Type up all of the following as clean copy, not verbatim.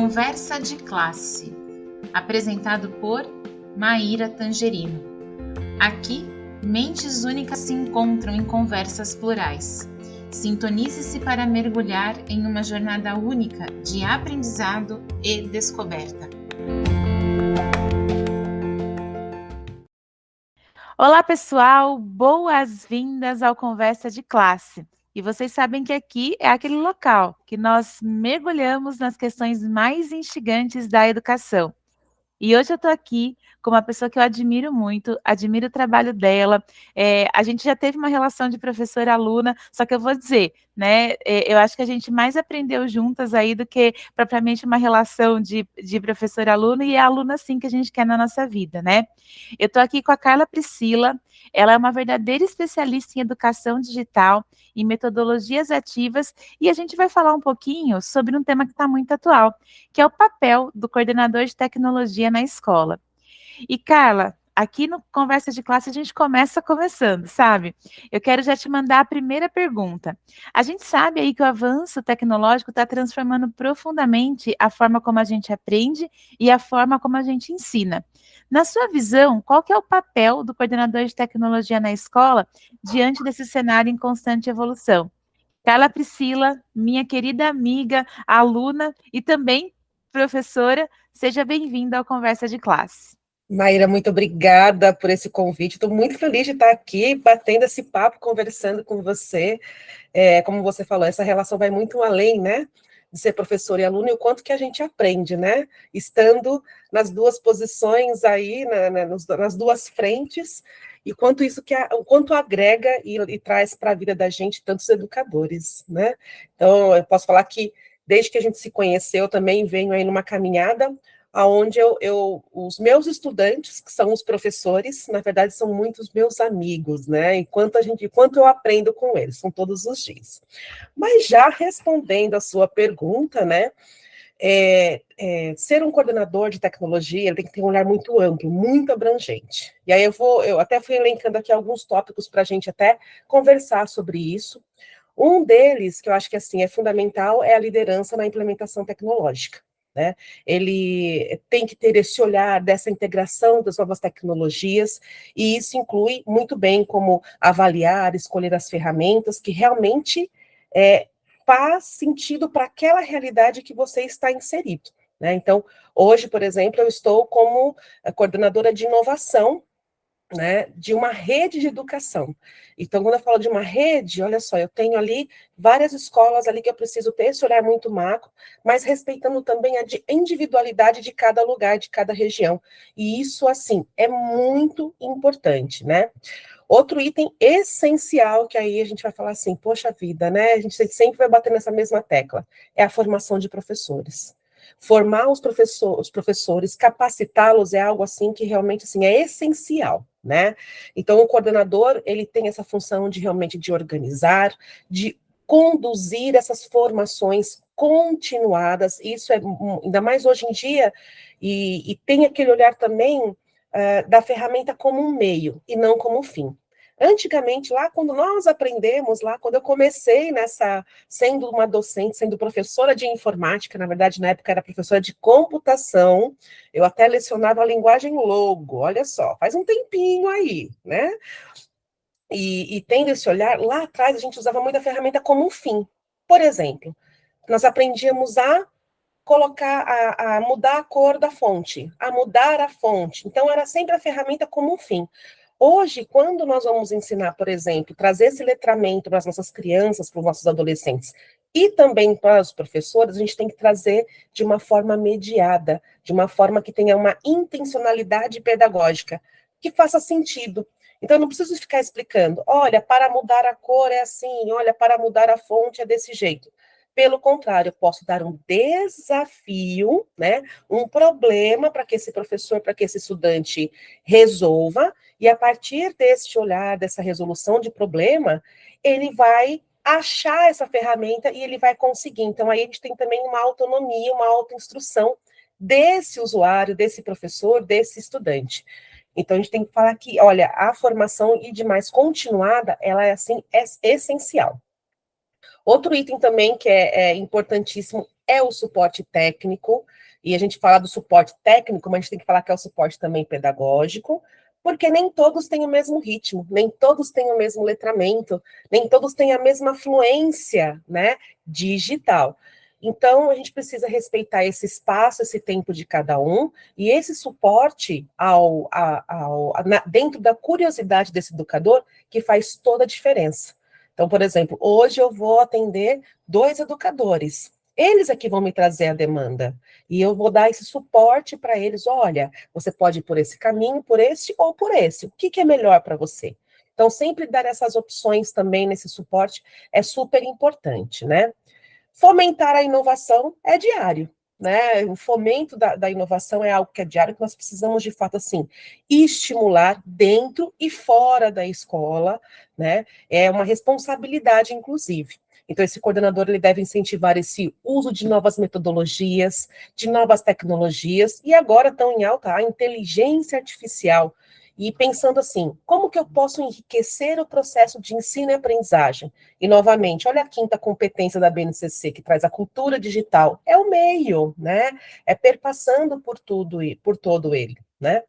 Conversa de Classe, apresentado por Maíra Tangerino. Aqui, mentes únicas se encontram em conversas plurais. Sintonize-se para mergulhar em uma jornada única de aprendizado e descoberta. Olá, pessoal! Boas-vindas ao Conversa de Classe. E vocês sabem que aqui é aquele local que nós mergulhamos nas questões mais instigantes da educação. E hoje eu estou aqui com uma pessoa que eu admiro muito, admiro o trabalho dela. A gente já teve uma relação de professora-aluna, só que eu vou dizer, né? Eu acho que a gente mais aprendeu juntas aí do que propriamente uma relação de professor-aluno, e é aluna sim que a gente quer na nossa vida, né? Eu estou aqui com a Carla Priscila, ela é uma verdadeira especialista em educação digital e metodologias ativas, e a gente vai falar um pouquinho sobre um tema que está muito atual, que é o papel do coordenador de tecnologia na escola. E, Carla, aqui no Conversa de Classe a gente começa começando, sabe? Eu quero já te mandar a primeira pergunta. A gente sabe aí que o avanço tecnológico está transformando profundamente a forma como a gente aprende e a forma como a gente ensina. Na sua visão, qual que é o papel do coordenador de tecnologia na escola diante desse cenário em constante evolução? Carla Priscila, minha querida amiga, aluna e também professora, seja bem-vinda ao Conversa de Classe. Maíra, muito obrigada por esse convite. Estou muito feliz de estar aqui, batendo esse papo, conversando com você. Como você falou, essa relação vai muito além, né? De ser professor e aluno, e o quanto que a gente aprende, né? Estando nas duas posições aí, nas duas frentes, e quanto isso o quanto agrega e traz para a vida da gente tantos educadores, né? Então, eu posso falar que desde que a gente se conheceu, também venho aí numa caminhada onde os meus estudantes, que são os professores, na verdade são muitos meus amigos, né? Enquanto eu aprendo com eles, são todos os dias. Mas já respondendo a sua pergunta, né? Ser um coordenador de tecnologia, ele tem que ter um olhar muito amplo, muito abrangente. E aí eu até fui elencando aqui alguns tópicos para a gente até conversar sobre isso. Um deles, que eu acho que assim é fundamental, é a liderança na implementação tecnológica. Né? Ele tem que ter esse olhar dessa integração das novas tecnologias, e isso inclui muito bem como avaliar, escolher as ferramentas que realmente faz sentido para aquela realidade que você está inserido. Né? Então, hoje, por exemplo, eu estou como coordenadora de inovação, né, de uma rede de educação. Então, quando eu falo de uma rede, olha só, eu tenho ali várias escolas ali que eu preciso ter esse olhar muito macro, mas respeitando também a individualidade de cada lugar, de cada região. E isso, assim, é muito importante, né? Outro item essencial, que aí a gente vai falar assim, poxa vida, né? A gente sempre vai bater nessa mesma tecla, é a formação de professores. Formar os professores, capacitá-los é algo assim que realmente assim, é essencial, né? Então, o coordenador, ele tem essa função de realmente de organizar, de conduzir essas formações continuadas, isso é ainda mais hoje em dia, e tem aquele olhar também da ferramenta como um meio e não como um fim. Antigamente, lá quando nós aprendemos, lá quando eu comecei sendo uma docente, sendo professora de informática, na verdade, na época era professora de computação, eu até lecionava a linguagem Logo, olha só, faz um tempinho aí, né? E tendo esse olhar, lá atrás a gente usava muito a ferramenta como um fim. Por exemplo, nós aprendíamos a colocar, a mudar a cor da fonte, a mudar a fonte. Então, era sempre a ferramenta como um fim. Hoje, quando nós vamos ensinar, por exemplo, trazer esse letramento para as nossas crianças, para os nossos adolescentes, e também para os professores, a gente tem que trazer de uma forma mediada, de uma forma que tenha uma intencionalidade pedagógica, que faça sentido. Então, eu não preciso ficar explicando, olha, para mudar a cor é assim, olha, para mudar a fonte é desse jeito. Pelo contrário, eu posso dar um desafio, né, um problema para que esse professor, para que esse estudante resolva, e a partir desse olhar, dessa resolução de problema, ele vai achar essa ferramenta e ele vai conseguir. Então, aí a gente tem também uma autonomia, uma autoinstrução desse usuário, desse professor, desse estudante. Então, a gente tem que falar que, olha, a formação e demais continuada, ela é, assim, é essencial. Outro item também que é importantíssimo é o suporte técnico, e a gente fala do suporte técnico, mas a gente tem que falar que é o suporte também pedagógico, porque nem todos têm o mesmo ritmo, nem todos têm o mesmo letramento, nem todos têm a mesma fluência, né, digital. Então, a gente precisa respeitar esse espaço, esse tempo de cada um, e esse suporte dentro da curiosidade desse educador, que faz toda a diferença. Então, por exemplo, hoje eu vou atender 2 educadores. Eles é que vão me trazer a demanda. E eu vou dar esse suporte para eles. Olha, você pode ir por esse caminho, por esse ou por esse. O que é melhor para você? Então, sempre dar essas opções também nesse suporte é super importante, né? Fomentar a inovação é diário, né? O fomento da inovação é algo que é diário, que nós precisamos, de fato, assim, estimular dentro e fora da escola, né? É uma responsabilidade, inclusive. Então, esse coordenador ele deve incentivar esse uso de novas metodologias, de novas tecnologias, e agora estão em alta a inteligência artificial, e pensando assim, como que eu posso enriquecer o processo de ensino e aprendizagem? E, novamente, olha a quinta competência da BNCC, que traz a cultura digital. É o meio, né? É perpassando por tudo e por todo ele, né?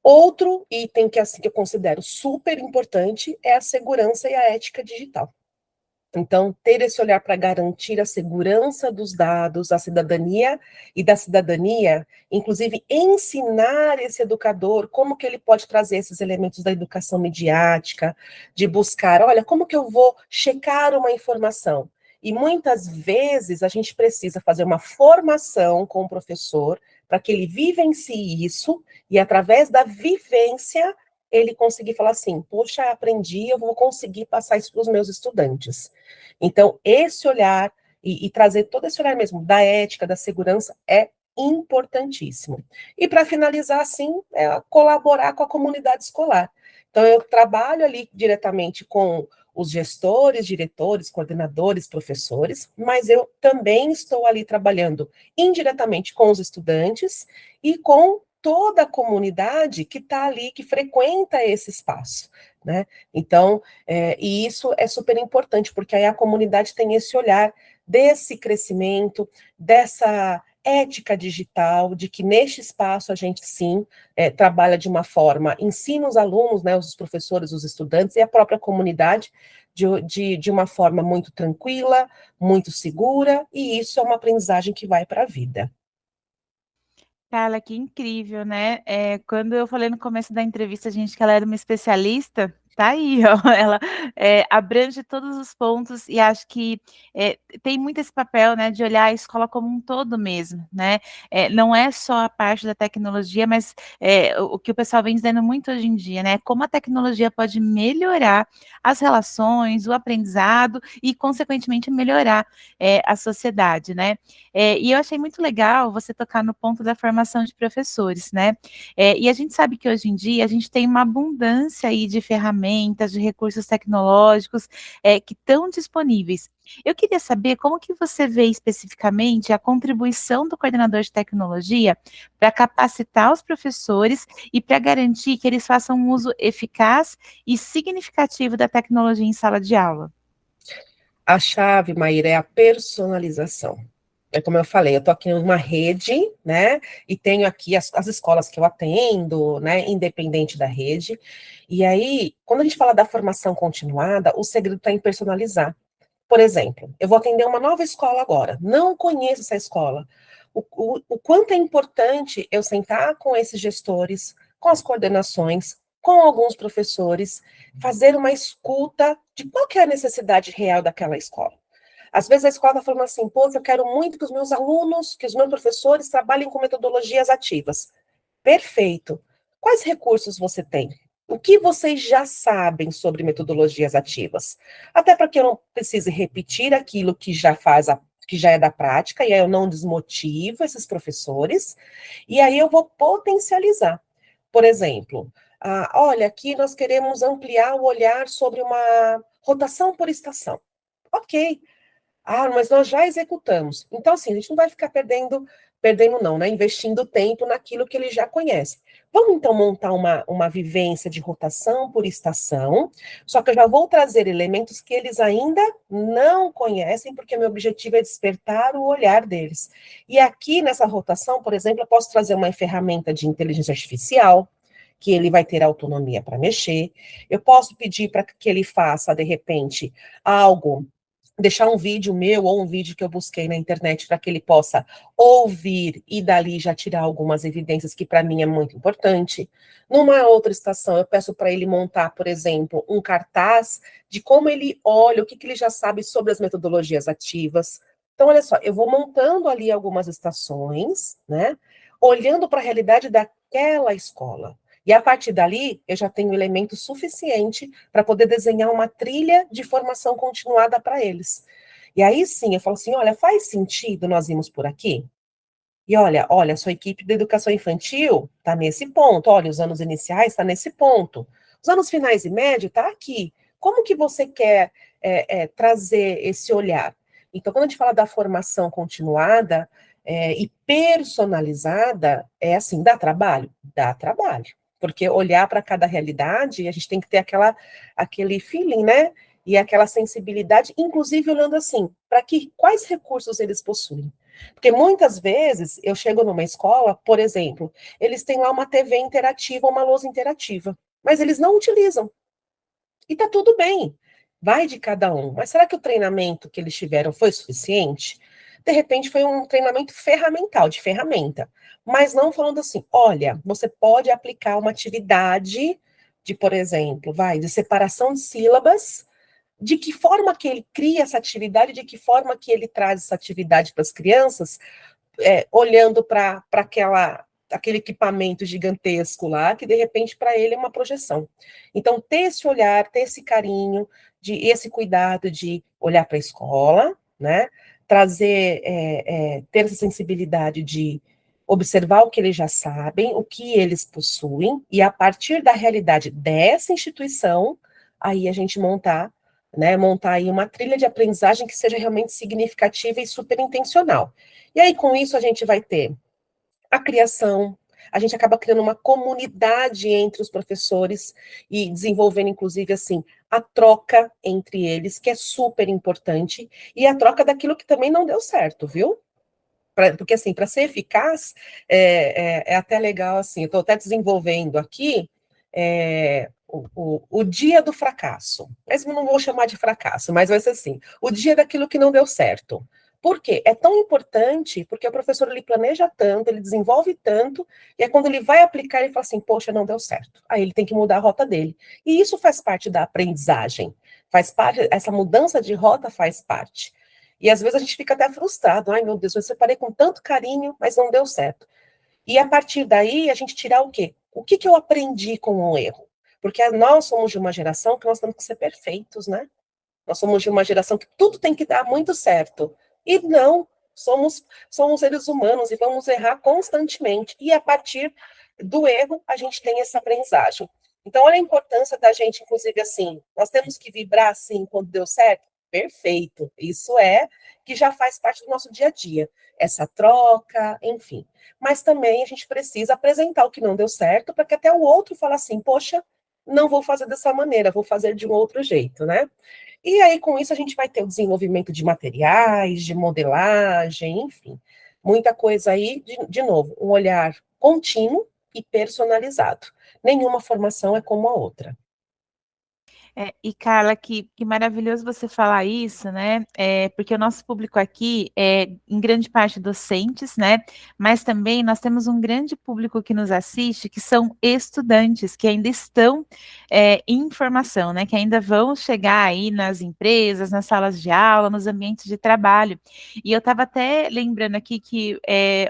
Outro item que, assim, que eu considero super importante é a segurança e a ética digital. Então, ter esse olhar para garantir a segurança dos dados, a cidadania e da cidadania, inclusive ensinar esse educador como que ele pode trazer esses elementos da educação midiática, de buscar, olha, como que eu vou checar uma informação? E muitas vezes a gente precisa fazer uma formação com o professor para que ele vivencie isso e através da vivência ele conseguir falar assim, poxa, aprendi, eu vou conseguir passar isso para os meus estudantes. Então, esse olhar, e trazer todo esse olhar mesmo da ética, da segurança, é importantíssimo. E para finalizar, assim, é colaborar com a comunidade escolar. Então, eu trabalho ali diretamente com os gestores, diretores, coordenadores, professores, mas eu também estou ali trabalhando indiretamente com os estudantes e com toda a comunidade que está ali, que frequenta esse espaço, né? Então, e isso é super importante, porque aí a comunidade tem esse olhar desse crescimento, dessa ética digital, de que neste espaço a gente sim trabalha de uma forma, ensina os alunos, né, os professores, os estudantes e a própria comunidade de uma forma muito tranquila, muito segura, e isso é uma aprendizagem que vai para a vida. Carla, que incrível, né? Quando eu falei no começo da entrevista, gente, que ela era uma especialista, tá aí, ó, ela abrange todos os pontos e acho que tem muito esse papel, né, de olhar a escola como um todo mesmo, né? Não é só a parte da tecnologia, mas o que o pessoal vem dizendo muito hoje em dia, né? Como a tecnologia pode melhorar as relações, o aprendizado e, consequentemente, melhorar a sociedade, né? E eu achei muito legal você tocar no ponto da formação de professores, né? E a gente sabe que hoje em dia a gente tem uma abundância aí de ferramentas, de recursos tecnológicos que estão disponíveis. Eu queria saber como que você vê especificamente a contribuição do coordenador de tecnologia para capacitar os professores e para garantir que eles façam um uso eficaz e significativo da tecnologia em sala de aula. A chave, Maíra, é a personalização. É como eu falei, eu estou aqui em uma rede, né, e tenho aqui as escolas que eu atendo, né, independente da rede, e aí, quando a gente fala da formação continuada, o segredo está em personalizar. Por exemplo, eu vou atender uma nova escola agora, não conheço essa escola. O quanto é importante eu sentar com esses gestores, com as coordenações, com alguns professores, fazer uma escuta de qual que é a necessidade real daquela escola. Às vezes a escola está falando assim, pô, eu quero muito que os meus alunos, que os meus professores trabalhem com metodologias ativas. Perfeito. Quais recursos você tem? O que vocês já sabem sobre metodologias ativas? Até para que eu não precise repetir aquilo que que já é da prática, e aí eu não desmotivo esses professores, e aí eu vou potencializar. Por exemplo, olha, aqui nós queremos ampliar o olhar sobre uma rotação por estação. Ok, mas nós já executamos. Então, assim, a gente não vai ficar perdendo perdendo não, né? Investindo tempo naquilo que ele já conhece. Vamos então montar uma vivência de rotação por estação, só que eu já vou trazer elementos que eles ainda não conhecem, porque meu objetivo é despertar o olhar deles. E aqui nessa rotação, por exemplo, eu posso trazer uma ferramenta de inteligência artificial, que ele vai ter autonomia para mexer. Eu posso pedir para que ele faça, de repente, algo, deixar um vídeo meu ou um vídeo que eu busquei na internet para que ele possa ouvir e dali já tirar algumas evidências que para mim é muito importante. Numa outra estação, eu peço para ele montar, por exemplo, um cartaz de como ele olha, o que ele já sabe sobre as metodologias ativas. Então, olha só, eu vou montando ali algumas estações, né? Olhando para a realidade daquela escola. E a partir dali, eu já tenho elemento suficiente para poder desenhar uma trilha de formação continuada para eles. E aí sim, eu falo assim, olha, faz sentido nós irmos por aqui? E olha, a sua equipe de educação infantil está nesse ponto, olha, os anos iniciais está nesse ponto, os anos finais e médio está aqui. Como que você quer trazer esse olhar? Então, quando a gente fala da formação continuada e personalizada, é assim, dá trabalho? Dá trabalho. Porque olhar para cada realidade, a gente tem que ter aquele feeling, né? E aquela sensibilidade, inclusive olhando assim, quais recursos eles possuem. Porque muitas vezes eu chego numa escola, por exemplo, eles têm lá uma TV interativa, uma lousa interativa, mas eles não utilizam. E tá tudo bem, vai de cada um. Mas será que o treinamento que eles tiveram foi suficiente? De repente foi um treinamento ferramental, de ferramenta. Mas não falando assim, olha, você pode aplicar uma atividade de, por exemplo, de separação de sílabas, de que forma que ele cria essa atividade, de que forma que ele traz essa atividade para as crianças, olhando para aquele equipamento gigantesco lá, que de repente para ele é uma projeção. Então, ter esse olhar, ter esse carinho, esse cuidado de olhar para a escola, né? Trazer, ter essa sensibilidade de observar o que eles já sabem, o que eles possuem, e a partir da realidade dessa instituição, aí a gente montar aí uma trilha de aprendizagem que seja realmente significativa e super intencional. E aí, com isso, a gente vai ter a criação, a gente acaba criando uma comunidade entre os professores e desenvolvendo, inclusive, assim, a troca entre eles, que é super importante, e a troca daquilo que também não deu certo, viu? Porque, assim, para ser eficaz, é até legal, assim, eu estou até desenvolvendo aqui o dia do fracasso. Mas não vou chamar de fracasso, mas vai ser assim, o dia daquilo que não deu certo. Por quê? É tão importante, porque o professor, ele planeja tanto, ele desenvolve tanto, e é quando ele vai aplicar, ele fala assim, poxa, não deu certo. Aí ele tem que mudar a rota dele. E isso faz parte da aprendizagem, faz parte, essa mudança de rota faz parte. E às vezes a gente fica até frustrado. Ai, meu Deus, eu separei com tanto carinho, mas não deu certo. E a partir daí, a gente tirar o quê? O que eu aprendi com o erro? Porque nós somos de uma geração que nós temos que ser perfeitos, né? Nós somos de uma geração que tudo tem que dar muito certo. E não, somos seres humanos e vamos errar constantemente. E a partir do erro, a gente tem essa aprendizagem. Então, olha a importância da gente, inclusive, assim, nós temos que vibrar assim quando deu certo? Perfeito. Isso que já faz parte do nosso dia a dia. Essa troca, enfim. Mas também a gente precisa apresentar o que não deu certo para que até o outro fale assim, poxa, não vou fazer dessa maneira, vou fazer de um outro jeito, né? E aí, com isso, a gente vai ter o desenvolvimento de materiais, de modelagem, enfim. Muita coisa aí, de novo, um olhar contínuo e personalizado. Nenhuma formação é como a outra. E Carla, que maravilhoso você falar isso, né? Porque o nosso público aqui é, em grande parte, docentes, né? Mas também nós temos um grande público que nos assiste, que são estudantes, que ainda estão em formação, né? Que ainda vão chegar aí nas empresas, nas salas de aula, nos ambientes de trabalho. E eu estava até lembrando aqui que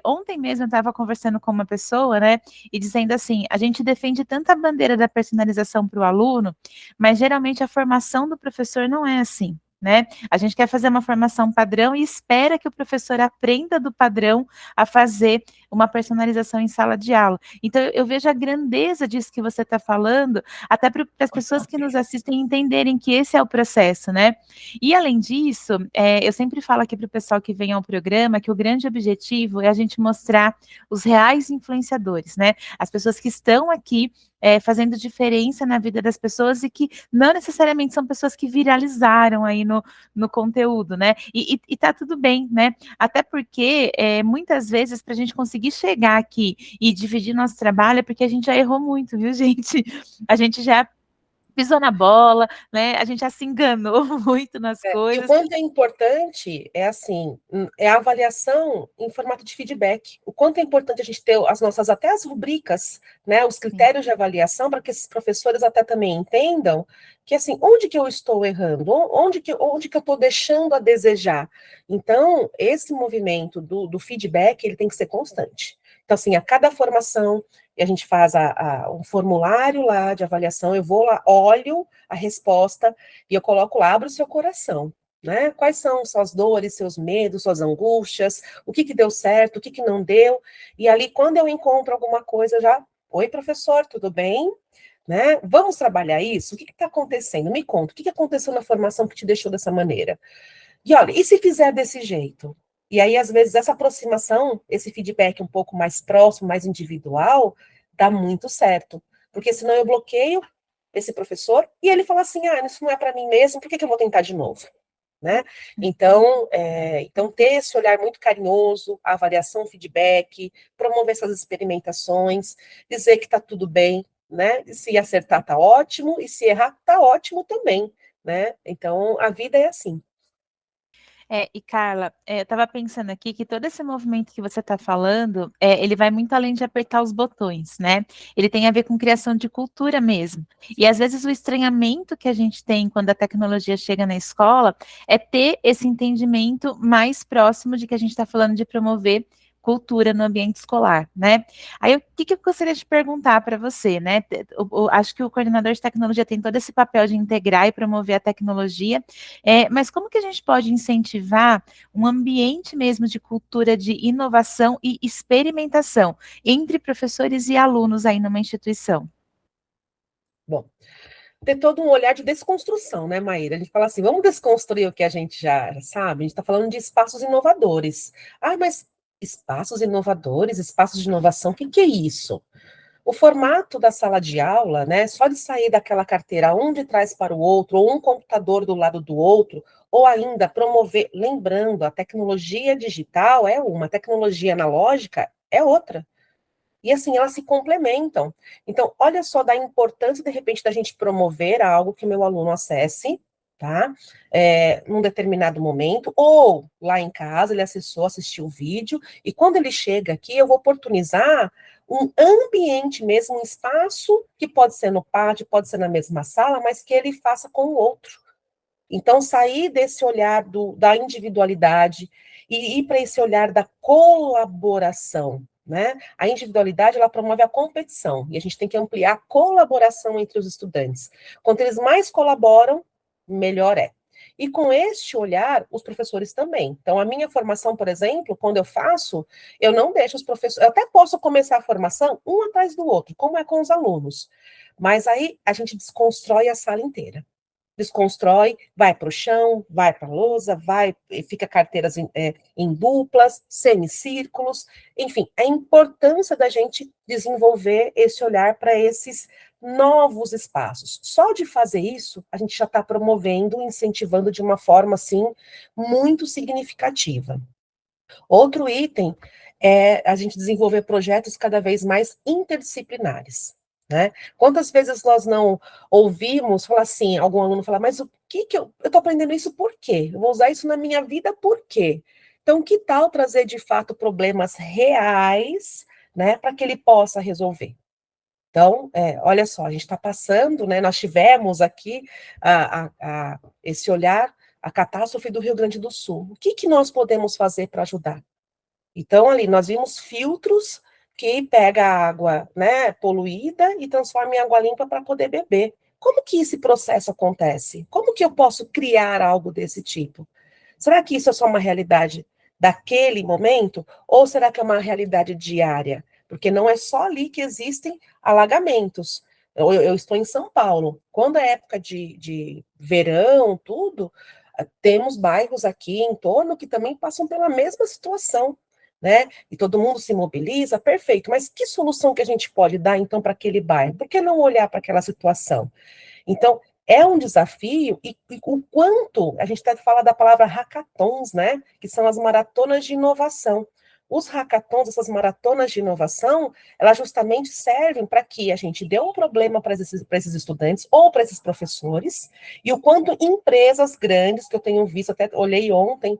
ontem mesmo eu estava conversando com uma pessoa, né? E dizendo assim, a gente defende tanta bandeira da personalização para o aluno, mas geralmente a formação do professor não é assim, né? A gente quer fazer uma formação padrão e espera que o professor aprenda do padrão a fazer uma personalização em sala de aula. Então, eu vejo a grandeza disso que você está falando, até para as pessoas que nos assistem entenderem que esse é o processo, né? E, além disso, eu sempre falo aqui para o pessoal que vem ao programa que o grande objetivo é a gente mostrar os reais influenciadores, né? As pessoas que estão aqui fazendo diferença na vida das pessoas e que não necessariamente são pessoas que viralizaram aí no conteúdo, né? E tá tudo bem, né? Até porque muitas vezes para a gente conseguir chegar aqui e dividir nosso trabalho é porque a gente já errou muito, viu, gente? A gente já pisou na bola, né? A gente já se enganou muito nas E o coisas. quanto é importante é assim, é a avaliação em formato de feedback. O quanto é importante a gente ter as nossas, até as rubricas, né, os critérios de avaliação, para que esses professores até também entendam que, assim, onde que eu estou errando? Onde que eu estou deixando a desejar? Então, esse movimento do feedback, ele tem que ser constante. Então, assim, a cada formação, a gente faz um formulário lá de avaliação, eu vou lá, olho a resposta, e eu coloco lá, abra o seu coração, né? Quais são suas dores, seus medos, suas angústias, o que deu certo, o que não deu, e ali, quando eu encontro alguma coisa, já, oi, professor, tudo bem? Né? Vamos trabalhar isso? O que está acontecendo? Me conta, o que aconteceu na formação que te deixou dessa maneira? E olha, e se fizer desse jeito? E aí, às vezes, essa aproximação, esse feedback um pouco mais próximo, mais individual, dá muito certo. Porque senão eu bloqueio esse professor e ele fala assim, isso não é para mim mesmo, por que eu vou tentar de novo? Né? Então, então, ter esse olhar muito carinhoso, a avaliação, o feedback, promover essas experimentações, dizer que está tudo bem, né? E se acertar, está ótimo, e se errar, está ótimo também, né? Então, a vida é assim. E Carla, eu estava pensando aqui que todo esse movimento que você está falando, ele vai muito além de apertar os botões, né? Ele tem a ver com criação de cultura mesmo. E às vezes o estranhamento que a gente tem quando a tecnologia chega na escola é ter esse entendimento mais próximo de que a gente está falando de promover cultura no ambiente escolar, né? Aí, o que eu gostaria de perguntar para você, né? Acho que o coordenador de tecnologia tem todo esse papel de integrar e promover a tecnologia, mas como que a gente pode incentivar um ambiente mesmo de cultura de inovação e experimentação entre professores e alunos aí numa instituição? Bom, ter todo um olhar de desconstrução, né, Maíra? A gente fala assim, vamos desconstruir o que a gente já sabe? A gente está falando de espaços inovadores. Mas espaços inovadores, espaços de inovação, o que é isso? O formato da sala de aula, né, só de sair daquela carteira um de trás para o outro, ou um computador do lado do outro, ou ainda promover, lembrando, a tecnologia digital é uma, a tecnologia analógica é outra. E assim, elas se complementam. Então, olha só da importância, de repente, da gente promover algo que o meu aluno acesse, tá? Num determinado momento, ou lá em casa, ele acessou, assistiu o vídeo, e quando ele chega aqui, eu vou oportunizar um ambiente mesmo, um espaço, que pode ser no pátio, pode ser na mesma sala, mas que ele faça com o outro. Então, sair desse olhar da individualidade e ir para esse olhar da colaboração, né? A individualidade, ela promove a competição, e a gente tem que ampliar a colaboração entre os estudantes. Quanto eles mais colaboram, melhor é. E com este olhar, os professores também. Então, a minha formação, por exemplo, quando eu faço, eu não deixo os professores, eu até posso começar a formação um atrás do outro, como é com os alunos, mas aí a gente desconstrói a sala inteira. Desconstrói, vai para o chão, vai para a lousa, fica carteiras em duplas, semicírculos, enfim, a importância da gente desenvolver esse olhar para esses novos espaços. Só de fazer isso, a gente já está promovendo, incentivando de uma forma, assim, muito significativa. Outro item é a gente desenvolver projetos cada vez mais interdisciplinares. Né? Quantas vezes nós não ouvimos falar assim, algum aluno falar, mas o que eu estou aprendendo isso por quê? Eu vou usar isso na minha vida por quê? Então, que tal trazer de fato problemas reais, né, para que ele possa resolver? Então, olha só, a gente está passando, né, nós tivemos aqui esse olhar, a catástrofe do Rio Grande do Sul. O que nós podemos fazer para ajudar? Então, ali, nós vimos filtros que pega a água, né, poluída e transforma em água limpa para poder beber. como que esse processo acontece? Como que eu posso criar algo desse tipo? Será que isso é só uma realidade daquele momento? Ou será que é uma realidade diária? Porque não é só ali que existem alagamentos. Eu estou em São Paulo. Quando é época de verão, tudo, temos bairros aqui em torno que também passam pela mesma situação, né? E todo mundo se mobiliza, perfeito. Mas que solução que a gente pode dar, então, para aquele bairro? Por que não olhar para aquela situação? Então, é um desafio, e o quanto, a gente até fala da palavra hackathons, né? Que são as maratonas de inovação. Os hackathons, essas maratonas de inovação, elas justamente servem para que a gente dê um problema para esses estudantes ou para esses professores, e o quanto empresas grandes, que eu tenho visto, até olhei ontem,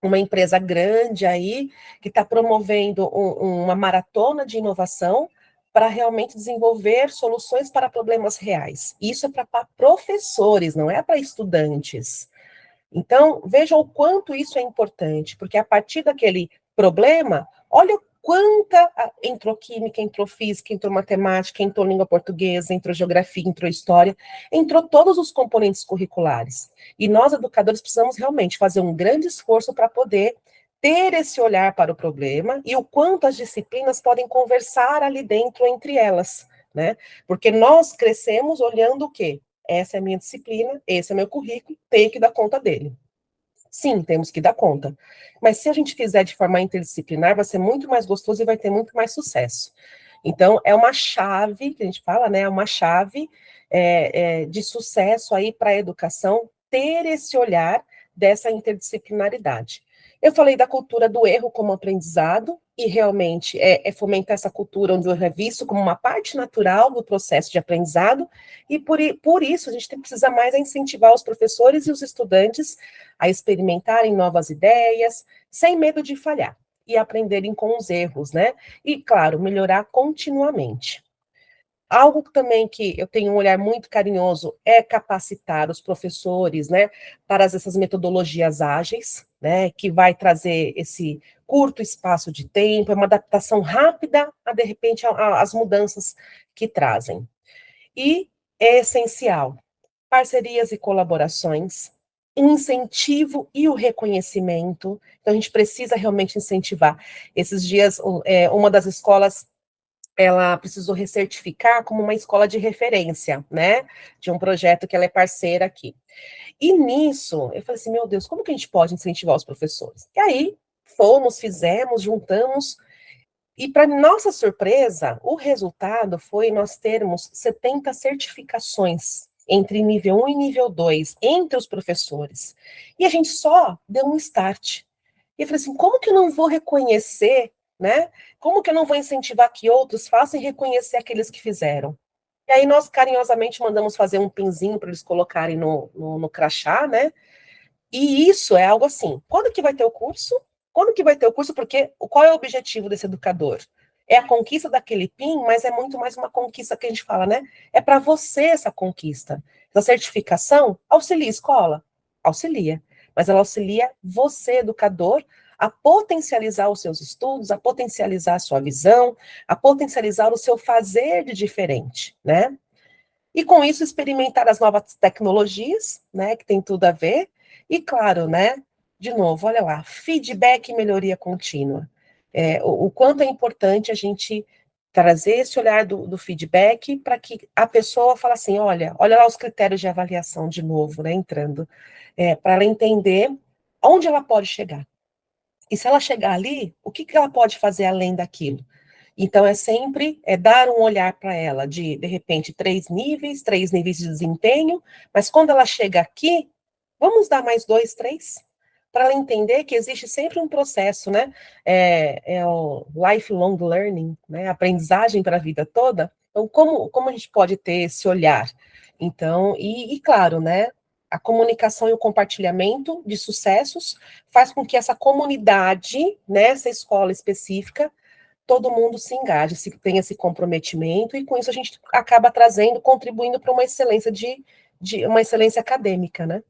uma empresa grande aí, que está promovendo uma maratona de inovação para realmente desenvolver soluções para problemas reais. Isso é para professores, não é para estudantes. Então, veja o quanto isso é importante, porque a partir daquele problema, olha quanta entrou química, entrou física, entrou matemática, entrou língua portuguesa, entrou geografia, entrou história, entrou todos os componentes curriculares. E nós, educadores, precisamos realmente fazer um grande esforço para poder ter esse olhar para o problema e o quanto as disciplinas podem conversar ali dentro entre elas, né? Porque nós crescemos olhando o quê? Essa é a minha disciplina, esse é o meu currículo, tenho que dar conta dele. Sim, temos que dar conta. Mas se a gente fizer de forma interdisciplinar, vai ser muito mais gostoso e vai ter muito mais sucesso. Então, é uma chave, que a gente fala, né? É uma chave de sucesso aí para a educação, ter esse olhar dessa interdisciplinaridade. Eu falei da cultura do erro como aprendizado, e realmente é fomentar essa cultura onde o erro é visto como uma parte natural do processo de aprendizado, e por isso a gente precisa mais incentivar os professores e os estudantes a experimentarem novas ideias, sem medo de falhar, e aprenderem com os erros, né? E, claro, melhorar continuamente. Algo também que eu tenho um olhar muito carinhoso é capacitar os professores, né, para essas metodologias ágeis, né, que vai trazer esse curto espaço de tempo, é uma adaptação rápida a, de repente, as mudanças que trazem. E é essencial parcerias e colaborações, o incentivo e o reconhecimento. Então, a gente precisa realmente incentivar. Esses dias, uma das escolas, ela precisou recertificar como uma escola de referência, né, de um projeto que ela é parceira aqui. E nisso, eu falei assim, meu Deus, como que a gente pode incentivar os professores? E aí, fizemos, juntamos, e para nossa surpresa, o resultado foi nós termos 70 certificações entre nível 1 e nível 2, entre os professores. E a gente só deu um start. E eu falei assim, como que eu não vou reconhecer, né? Como que eu não vou incentivar que outros façam e reconhecer aqueles que fizeram? E aí nós carinhosamente mandamos fazer um pinzinho para eles colocarem no crachá, né? E isso é algo assim, quando que vai ter o curso? Quando que vai ter o curso? Porque qual é o objetivo desse educador? É a conquista daquele PIN, mas é muito mais uma conquista que a gente fala, né? É para você essa conquista. Essa certificação auxilia a escola? Auxilia. Mas ela auxilia você, educador, a potencializar os seus estudos, a potencializar a sua visão, a potencializar o seu fazer de diferente, né? E com isso experimentar as novas tecnologias, né, que tem tudo a ver, e claro, né, de novo, olha lá, feedback e melhoria contínua. O quanto é importante a gente trazer esse olhar do feedback para que a pessoa fale assim, olha lá os critérios de avaliação de novo, né, entrando, para ela entender onde ela pode chegar. E se ela chegar ali, o que ela pode fazer além daquilo? Então, é sempre dar um olhar para ela de repente, 3 níveis de desempenho, mas quando ela chega aqui, vamos dar mais 2, 3, para ela entender que existe sempre um processo, né? É o lifelong learning, né? Aprendizagem para a vida toda. Então, como a gente pode ter esse olhar? Então, e claro, né? A comunicação e o compartilhamento de sucessos faz com que essa comunidade, nessa escola específica, todo mundo se engaje, se tenha esse comprometimento, e com isso a gente acaba trazendo, contribuindo para uma excelência uma excelência acadêmica, né?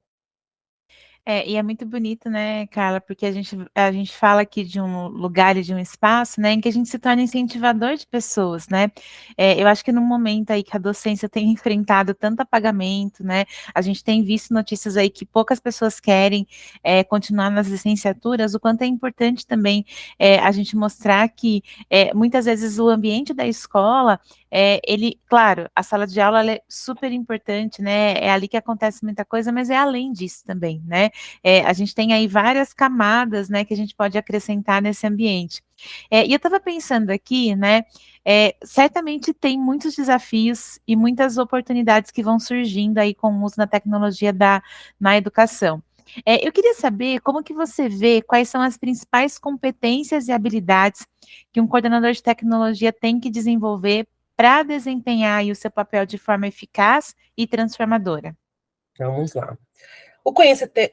E é muito bonito, né, Carla, porque a gente fala aqui de um lugar e de um espaço, né, em que a gente se torna incentivador de pessoas, né? Eu acho que no momento aí que a docência tem enfrentado tanto apagamento, né, a gente tem visto notícias aí que poucas pessoas querem continuar nas licenciaturas, o quanto é importante também a gente mostrar que muitas vezes o ambiente da escola claro, a sala de aula ela é super importante, né? É ali que acontece muita coisa, mas é além disso também, né? A gente tem aí várias camadas, né, que a gente pode acrescentar nesse ambiente. E eu estava pensando aqui, né? Certamente tem muitos desafios e muitas oportunidades que vão surgindo aí com o uso da tecnologia na educação. Eu queria saber como que você vê quais são as principais competências e habilidades que um coordenador de tecnologia tem que desenvolver para desempenhar aí o seu papel de forma eficaz e transformadora. Vamos lá. O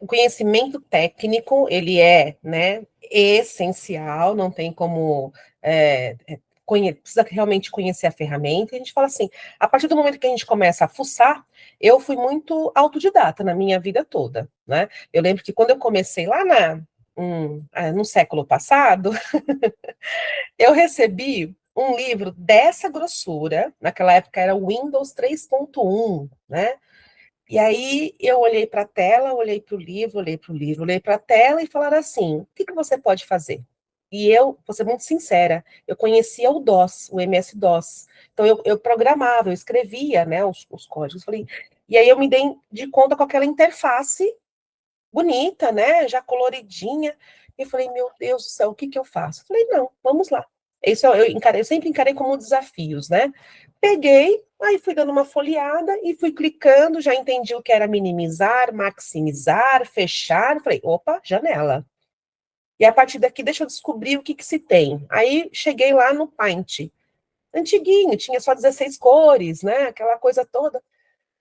conhecimento técnico, ele né, essencial, não tem como... precisa realmente conhecer a ferramenta. E a gente fala assim, a partir do momento que a gente começa a fuçar, eu fui muito autodidata na minha vida toda, né? Eu lembro que quando eu comecei lá no século passado, eu recebi um livro dessa grossura, naquela época era o Windows 3.1, né? E aí eu olhei para a tela, olhei para o livro, olhei para o livro, olhei para a tela e falaram assim: o que você pode fazer? E eu, vou ser muito sincera, eu conhecia o DOS, o MS-DOS. Então eu programava, eu escrevia, né, os códigos. Falei, e aí eu me dei de conta com aquela interface bonita, né, já coloridinha. E falei, meu Deus do céu, o que eu faço? Falei, não, vamos lá. Isso eu sempre encarei como desafios, né? Peguei, aí fui dando uma folheada e fui clicando, já entendi o que era minimizar, maximizar, fechar. Falei, opa, janela. E a partir daqui, deixa eu descobrir o que se tem. Aí cheguei lá no Paint. Antiguinho, tinha só 16 cores, né? Aquela coisa toda.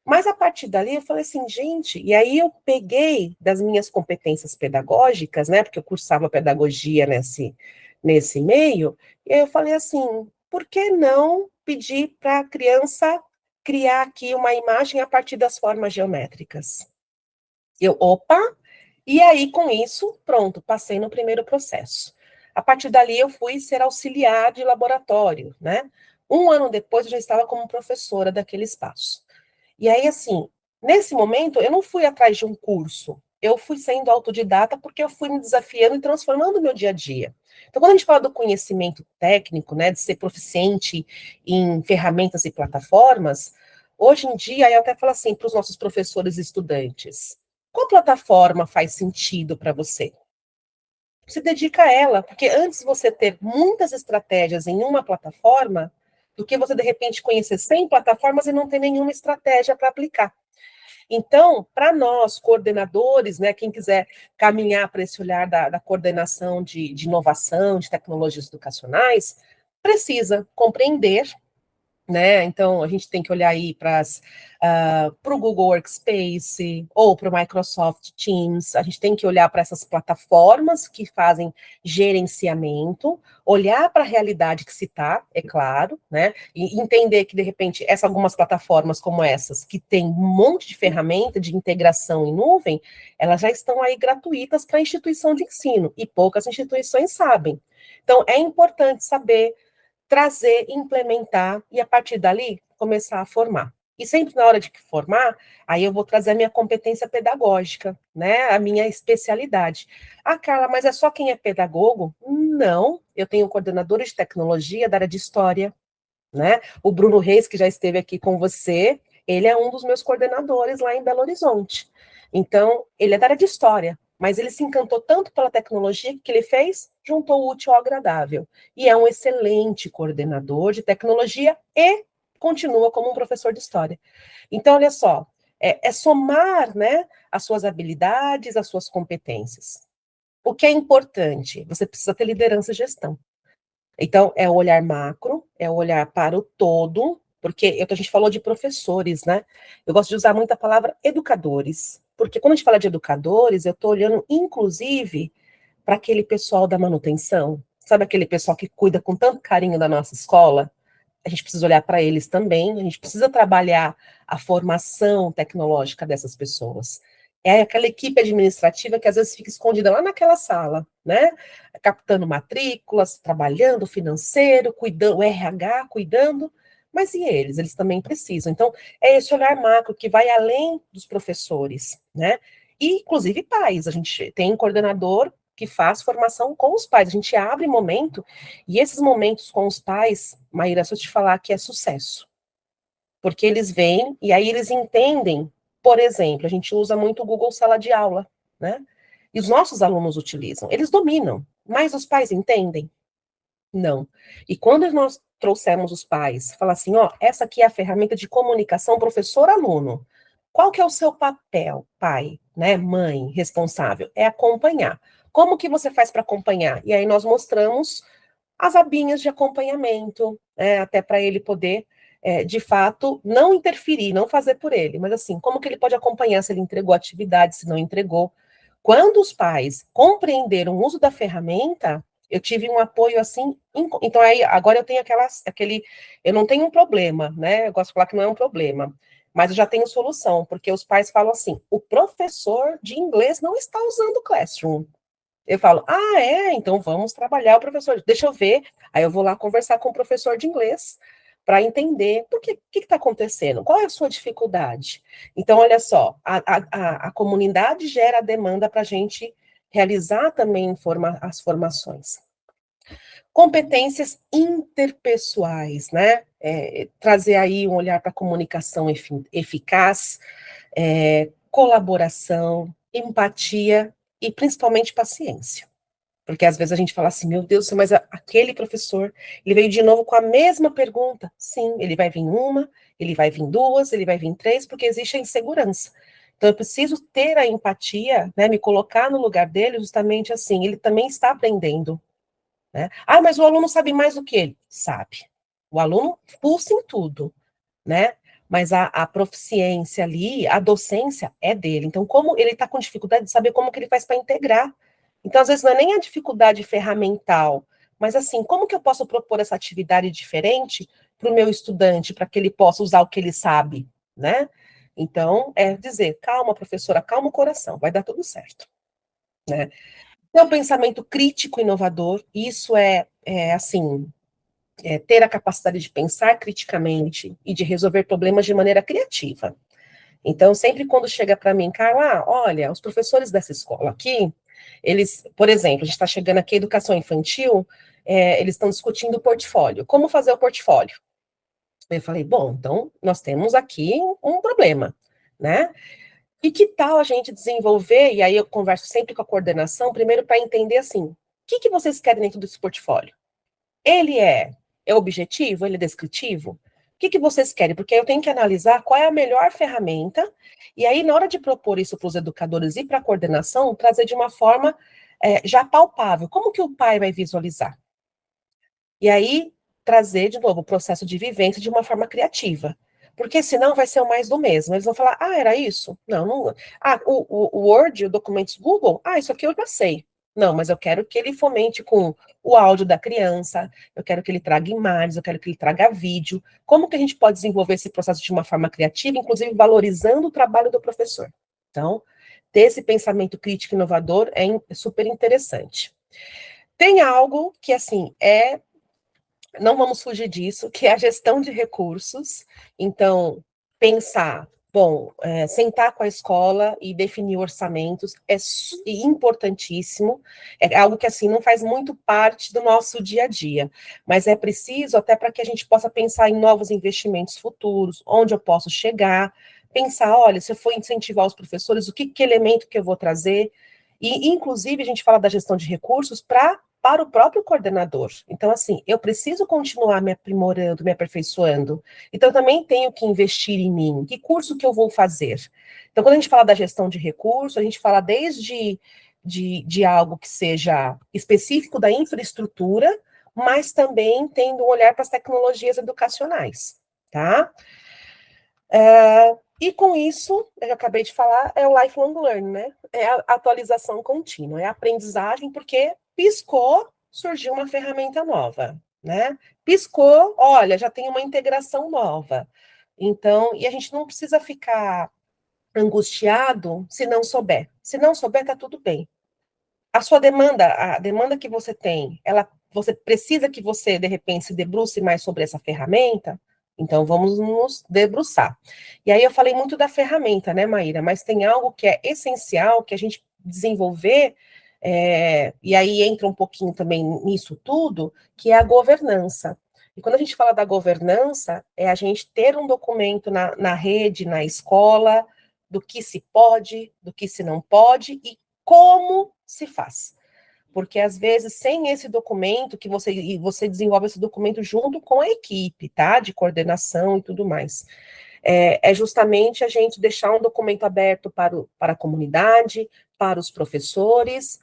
Mas a partir dali eu falei assim, gente, e aí eu peguei das minhas competências pedagógicas, né, porque eu cursava pedagogia nesse meio, e aí eu falei assim, por que não pedir para a criança criar aqui uma imagem a partir das formas geométricas? Opa, e aí com isso, pronto, passei no primeiro processo. A partir dali eu fui ser auxiliar de laboratório, né? Um ano depois eu já estava como professora daquele espaço. E aí, assim, nesse momento, eu não fui atrás de um curso, eu fui sendo autodidata porque eu fui me desafiando e transformando o meu dia a dia. Então, quando a gente fala do conhecimento técnico, né, de ser proficiente em ferramentas e plataformas, hoje em dia, eu até falo assim para os nossos professores e estudantes, qual plataforma faz sentido para você? Se dedica a ela, porque antes você ter muitas estratégias em uma plataforma, do que você, de repente, conhecer 100 plataformas e não ter nenhuma estratégia para aplicar. Então, para nós, coordenadores, né, quem quiser caminhar para esse olhar da coordenação de inovação, de tecnologias educacionais, precisa compreender, né? Então, a gente tem que olhar aí para o Google Workspace ou para o Microsoft Teams, a gente tem que olhar para essas plataformas que fazem gerenciamento, olhar para a realidade que se está, é claro, né? E entender que, de repente, algumas plataformas como essas, que tem um monte de ferramenta de integração em nuvem, elas já estão aí gratuitas para a instituição de ensino, e poucas instituições sabem. Então, é importante saber trazer, implementar e a partir dali começar a formar. E sempre na hora de formar, aí eu vou trazer a minha competência pedagógica, né? A minha especialidade. Ah, Carla, mas é só quem é pedagogo? Não, eu tenho coordenadores de tecnologia da área de história, né? O Bruno Reis, que já esteve aqui com você, ele é um dos meus coordenadores lá em Belo Horizonte. Então, ele é da área de história, mas ele se encantou tanto pela tecnologia que ele fez, juntou o útil ao agradável. E é um excelente coordenador de tecnologia e continua como um professor de história. Então, olha só, é somar, né, as suas habilidades, as suas competências. O que é importante? Você precisa ter liderança e gestão. Então, é o olhar macro, é o olhar para o todo, porque a gente falou de professores, né? Eu gosto de usar muito a palavra educadores, porque quando a gente fala de educadores, eu estou olhando, inclusive, para aquele pessoal da manutenção, sabe aquele pessoal que cuida com tanto carinho da nossa escola? A gente precisa olhar para eles também, a gente precisa trabalhar a formação tecnológica dessas pessoas. É aquela equipe administrativa que às vezes fica escondida lá naquela sala, né? Captando matrículas, trabalhando financeiro, cuidando, o RH cuidando, mas e eles? Eles também precisam. Então, é esse olhar macro que vai além dos professores, né? E, inclusive, pais. A gente tem um coordenador que faz formação com os pais. A gente abre momento, e esses momentos com os pais, Maíra, se eu te falar que é sucesso. Porque eles vêm e aí eles entendem, por exemplo, a gente usa muito o Google Sala de Aula, né? E os nossos alunos utilizam, eles dominam, mas os pais entendem? Não. E quando nós trouxemos os pais, falar assim, ó, essa aqui é a ferramenta de comunicação professor-aluno. Qual que é o seu papel, pai, né, mãe, responsável? É acompanhar. Como que você faz para acompanhar? E aí nós mostramos as abinhas de acompanhamento, até para ele poder, de fato, não interferir, não fazer por ele, mas assim, como que ele pode acompanhar se ele entregou a atividade, se não entregou. Quando os pais compreenderam o uso da ferramenta, eu tive um apoio assim, então aí agora eu tenho eu não tenho um problema, né? Eu gosto de falar que não é um problema, mas eu já tenho solução, porque os pais falam assim: o professor de inglês não está usando o Classroom. Eu falo, então vamos trabalhar o professor. Deixa eu ver. Aí eu vou lá conversar com o professor de inglês para entender o que está acontecendo, qual é a sua dificuldade. Então, olha só, a comunidade gera a demanda para a gente realizar também as formações. Competências interpessoais, né? Trazer aí um olhar para a comunicação eficaz, colaboração, empatia e principalmente paciência. Porque às vezes a gente fala assim, meu Deus, mas aquele professor, ele veio de novo com a mesma pergunta. Sim, ele vai vir uma, ele vai vir duas, ele vai vir três, porque existe a insegurança. Então eu preciso ter a empatia, né, me colocar no lugar dele justamente assim, ele também está aprendendo. Né? Mas o aluno sabe mais do que ele. Sabe. O aluno pulsa em tudo, né? Mas a proficiência ali, a docência é dele. Então, como ele está com dificuldade de saber como que ele faz para integrar. Então, às vezes, não é nem a dificuldade ferramental, mas assim, como que eu posso propor essa atividade diferente para o meu estudante, para que ele possa usar o que ele sabe, né? Então, é dizer, calma, professora, calma o coração, vai dar tudo certo, né? Ter um pensamento crítico e inovador, isso assim, ter a capacidade de pensar criticamente e de resolver problemas de maneira criativa. Então, sempre quando chega para mim, Carla, olha, os professores dessa escola aqui, eles, por exemplo, a gente está chegando aqui, educação infantil, eles estão discutindo o portfólio. Como fazer o portfólio? Eu falei, bom, então nós temos aqui um problema, né? E que tal a gente desenvolver, e aí eu converso sempre com a coordenação, primeiro para entender assim, o que vocês querem dentro desse portfólio? Ele é objetivo? Ele é descritivo? O que vocês querem? Porque eu tenho que analisar qual é a melhor ferramenta, e aí, na hora de propor isso para os educadores e para a coordenação, trazer de uma forma já palpável. Como que o pai vai visualizar? E aí, trazer, de novo, o processo de vivência de uma forma criativa. Porque senão vai ser o mais do mesmo. Eles vão falar, era isso? Não, não. O Word, o documentos Google, isso aqui eu já sei. Não, mas eu quero que ele fomente com o áudio da criança, eu quero que ele traga imagens, eu quero que ele traga vídeo. Como que a gente pode desenvolver esse processo de uma forma criativa, inclusive valorizando o trabalho do professor? Então, ter esse pensamento crítico e inovador é super interessante. Tem algo que, assim, não vamos fugir disso, que é a gestão de recursos. Então, pensar, sentar com a escola e definir orçamentos é importantíssimo, é algo que, assim, não faz muito parte do nosso dia a dia, mas é preciso até para que a gente possa pensar em novos investimentos futuros, onde eu posso chegar, pensar, olha, se eu for incentivar os professores, que elemento que eu vou trazer, e, inclusive, a gente fala da gestão de recursos para o próprio coordenador. Então, assim, eu preciso continuar me aprimorando, me aperfeiçoando. Então, eu também tenho que investir em mim. Que curso que eu vou fazer? Então, quando a gente fala da gestão de recursos, a gente fala desde de algo que seja específico da infraestrutura, mas também tendo um olhar para as tecnologias educacionais, tá? E com isso, eu acabei de falar, é o lifelong learning, né? É a atualização contínua, é a aprendizagem, porque piscou, surgiu uma ferramenta nova, né? Piscou, olha, já tem uma integração nova. Então, e a gente não precisa ficar angustiado se não souber. Se não souber, tá tudo bem. A sua demanda, a demanda que você tem, você precisa que você, de repente, se debruce mais sobre essa ferramenta? Então, vamos nos debruçar. E aí, eu falei muito da ferramenta, né, Maíra? Mas tem algo que é essencial, que a gente desenvolver, e aí entra um pouquinho também nisso tudo, que é a governança. E quando a gente fala da governança, é a gente ter um documento na rede, na escola, do que se pode, do que se não pode, e como se faz. Porque, às vezes, sem esse documento, você desenvolve esse documento junto com a equipe, tá? De coordenação e tudo mais. É justamente a gente deixar um documento aberto para a comunidade, para os professores,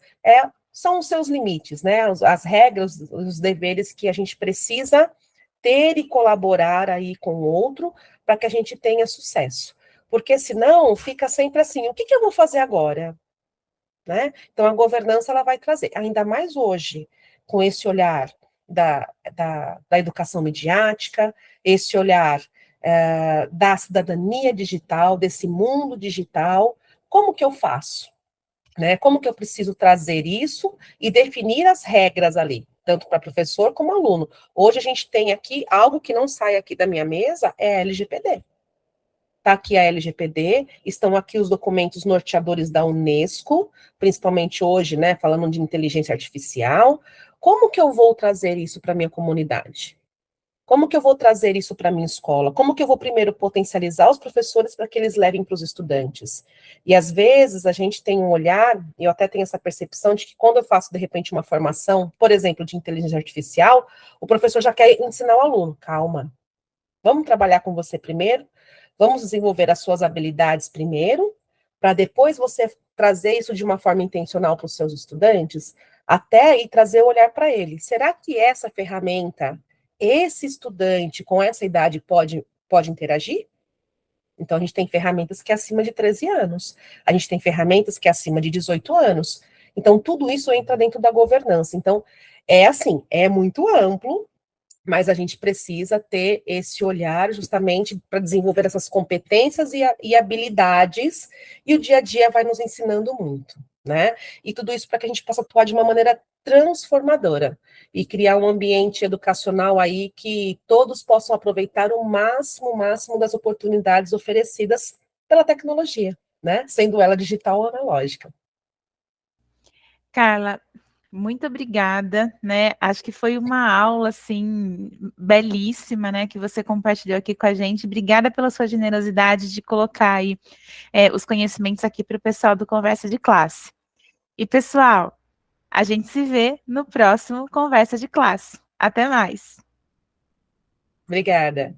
são os seus limites, né? As regras, os deveres que a gente precisa ter e colaborar aí com o outro, para que a gente tenha sucesso. Porque, senão, fica sempre assim, o que eu vou fazer agora? Né? Então, a governança ela vai trazer, ainda mais hoje, com esse olhar da educação midiática, esse olhar da cidadania digital, desse mundo digital, como que eu faço? Né? Como que eu preciso trazer isso e definir as regras ali, tanto para professor como aluno. Hoje a gente tem aqui, algo que não sai aqui da minha mesa, é a LGPD. Está aqui a LGPD, estão aqui os documentos norteadores da Unesco, principalmente hoje, né, falando de inteligência artificial. Como que eu vou trazer isso para a minha comunidade? Como que eu vou trazer isso para a minha escola? Como que eu vou primeiro potencializar os professores para que eles levem para os estudantes? E às vezes a gente tem um olhar, eu até tenho essa percepção de que quando eu faço de repente uma formação, por exemplo, de inteligência artificial, o professor já quer ensinar o aluno, calma, vamos trabalhar com você primeiro, vamos desenvolver as suas habilidades primeiro, para depois você trazer isso de uma forma intencional para os seus estudantes, até e trazer o olhar para ele. Será que essa ferramenta, esse estudante com essa idade pode interagir? Então, a gente tem ferramentas que é acima de 13 anos, a gente tem ferramentas que é acima de 18 anos. Então, tudo isso entra dentro da governança. Então, assim, é muito amplo, mas a gente precisa ter esse olhar justamente para desenvolver essas competências e habilidades, e o dia a dia vai nos ensinando muito, né? E tudo isso para que a gente possa atuar de uma maneira transformadora e criar um ambiente educacional aí que todos possam aproveitar o máximo das oportunidades oferecidas pela tecnologia, né? Sendo ela digital ou analógica. Carla, muito obrigada, né? Acho que foi uma aula, assim, belíssima, né? Que você compartilhou aqui com a gente. Obrigada pela sua generosidade de colocar aí os conhecimentos aqui para o pessoal do Conversa de Classe. E, pessoal, a gente se vê no próximo Conversa de Classe. Até mais. Obrigada.